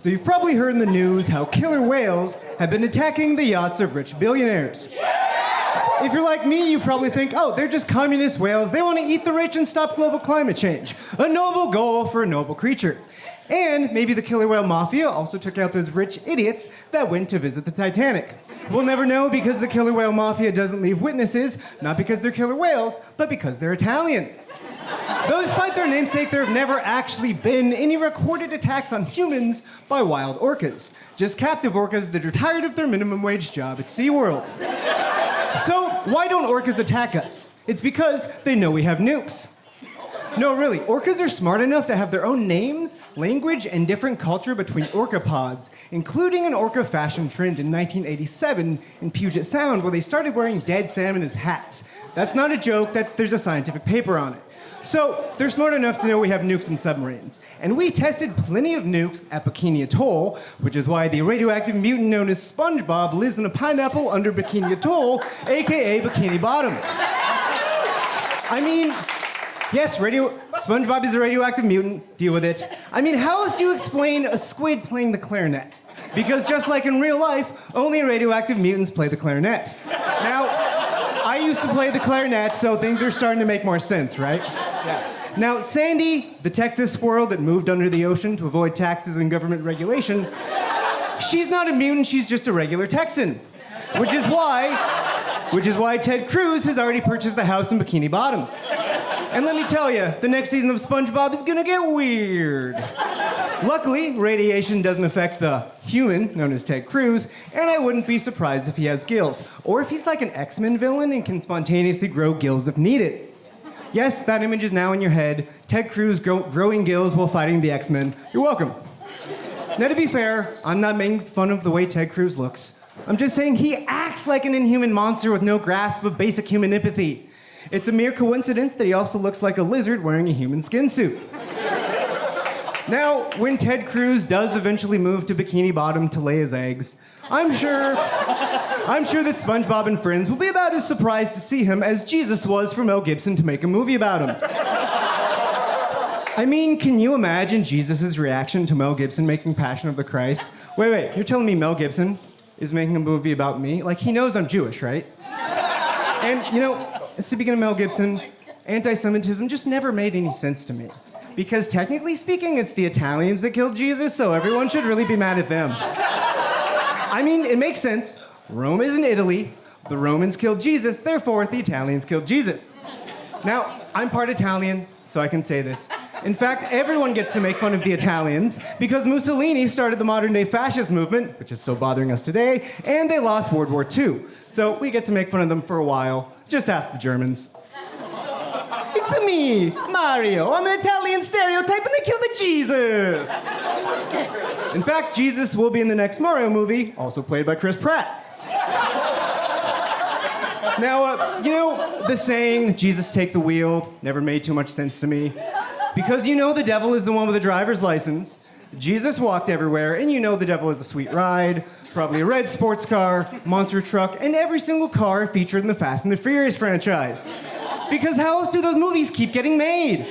So you've probably heard in the news how killer whales have been attacking the yachts of rich billionaires. If you're like me, you probably think, oh, they're just communist whales. They want to eat the rich and stop global climate change. A noble goal for a noble creature. And maybe the killer whale mafia also took out those rich idiots that went to visit the Titanic. We'll never know because the killer whale mafia doesn't leave witnesses, not because they're killer whales, but because they're Italian. Though despite their namesake, there have never actually been any recorded attacks on humans by wild orcas. Just captive orcas that are tired of their minimum wage job at SeaWorld. So why don't orcas attack us? It's because they know we have nukes. No, really, orcas are smart enough to have their own names, language, and different culture between orca pods, including an orca fashion trend in 1987 in Puget Sound where they started wearing dead salmon as hats. That's not a joke, there's a scientific paper on it. So, they're smart enough to know we have nukes in submarines. And we tested plenty of nukes at Bikini Atoll, which is why the radioactive mutant known as SpongeBob lives in a pineapple under Bikini Atoll, aka Bikini Bottom. I mean, yes, SpongeBob is a radioactive mutant, deal with it. I mean, how else do you explain a squid playing the clarinet? Because just like in real life, only radioactive mutants play the clarinet. Now, I used to play the clarinet, so things are starting to make more sense, right? Yeah. Now, Sandy, the Texas squirrel that moved under the ocean to avoid taxes and government regulation, she's not a mutant, she's just a regular Texan. Which is why Ted Cruz has already purchased a house in Bikini Bottom. And let me tell you, the next season of SpongeBob is gonna get weird. Luckily, radiation doesn't affect the human, known as Ted Cruz, and I wouldn't be surprised if he has gills. Or if he's like an X-Men villain and can spontaneously grow gills if needed. Yes, that image is now in your head. Ted Cruz growing gills while fighting the X-Men. You're welcome. Now, to be fair, I'm not making fun of the way Ted Cruz looks. I'm just saying he acts like an inhuman monster with no grasp of basic human empathy. It's a mere coincidence that he also looks like a lizard wearing a human skin suit. Now, when Ted Cruz does eventually move to Bikini Bottom to lay his eggs, I'm sure that SpongeBob and friends will be about as surprised to see him as Jesus was for Mel Gibson to make a movie about him. I mean, can you imagine Jesus' reaction to Mel Gibson making Passion of the Christ? Wait, you're telling me Mel Gibson is making a movie about me? Like, he knows I'm Jewish, right? And, you know, speaking of Mel Gibson, anti-Semitism just never made any sense to me. Because technically speaking, it's the Italians that killed Jesus, so everyone should really be mad at them. I mean, it makes sense. Rome is in Italy. The Romans killed Jesus, therefore the Italians killed Jesus. Now, I'm part Italian, so I can say this. In fact, everyone gets to make fun of the Italians because Mussolini started the modern-day fascist movement, which is still bothering us today, and they lost World War II. So we get to make fun of them for a while. Just ask the Germans. It's me, Mario. I'm an Italian stereotype and I killed the Jesus. In fact, Jesus will be in the next Mario movie, also played by Chris Pratt. Now, you know, the saying, Jesus take the wheel, never made too much sense to me. Because you know the devil is the one with the driver's license. Jesus walked everywhere, and you know the devil is a sweet ride, probably a red sports car, monster truck, and every single car featured in the Fast and the Furious franchise. Because how else do those movies keep getting made?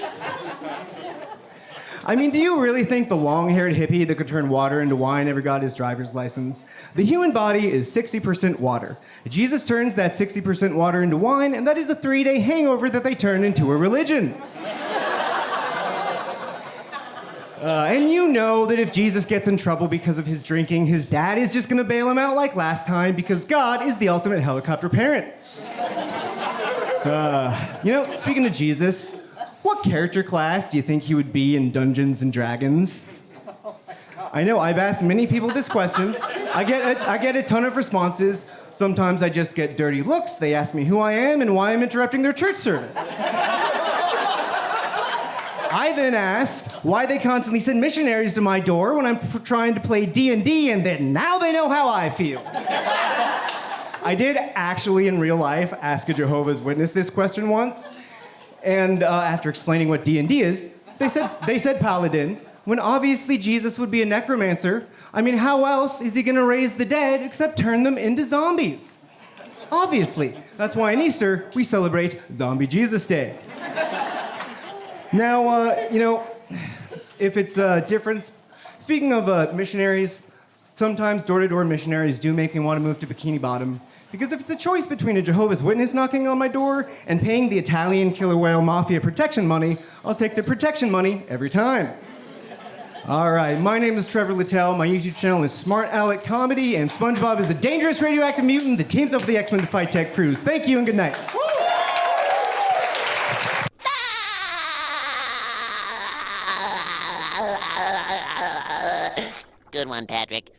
I mean, do you really think the long-haired hippie that could turn water into wine ever got his driver's license? The human body is 60% water. Jesus turns that 60% water into wine, and that is a 3-day hangover that they turn into a religion. And you know that if Jesus gets in trouble because of his drinking, his dad is just gonna bail him out like last time because God is the ultimate helicopter parent. You know, speaking of Jesus, what character class do you think he would be in Dungeons and Dragons? I know, I've asked many people this question. I get a ton of responses. Sometimes I just get dirty looks. They ask me who I am and why I'm interrupting their church service. I then ask why they constantly send missionaries to my door when I'm trying to play D&D, and then now they know how I feel. I did actually, in real life, ask a Jehovah's Witness this question once, and after explaining what D&D is, they said paladin, when obviously Jesus would be a necromancer. I mean, how else is he gonna raise the dead except turn them into zombies? Obviously. That's why on Easter, we celebrate Zombie Jesus Day. Now, you know, if it's a difference Speaking of missionaries, sometimes door-to-door missionaries do make me want to move to Bikini Bottom. Because if it's a choice between a Jehovah's Witness knocking on my door and paying the Italian killer whale mafia protection money, I'll take the protection money every time. All right, my name is Trevor Latal. My YouTube channel is Smart Aleck Comedy, and SpongeBob is a dangerous radioactive mutant that teams up with the X-Men to fight Ted Cruz. Thank you and good night. Good one, Patrick.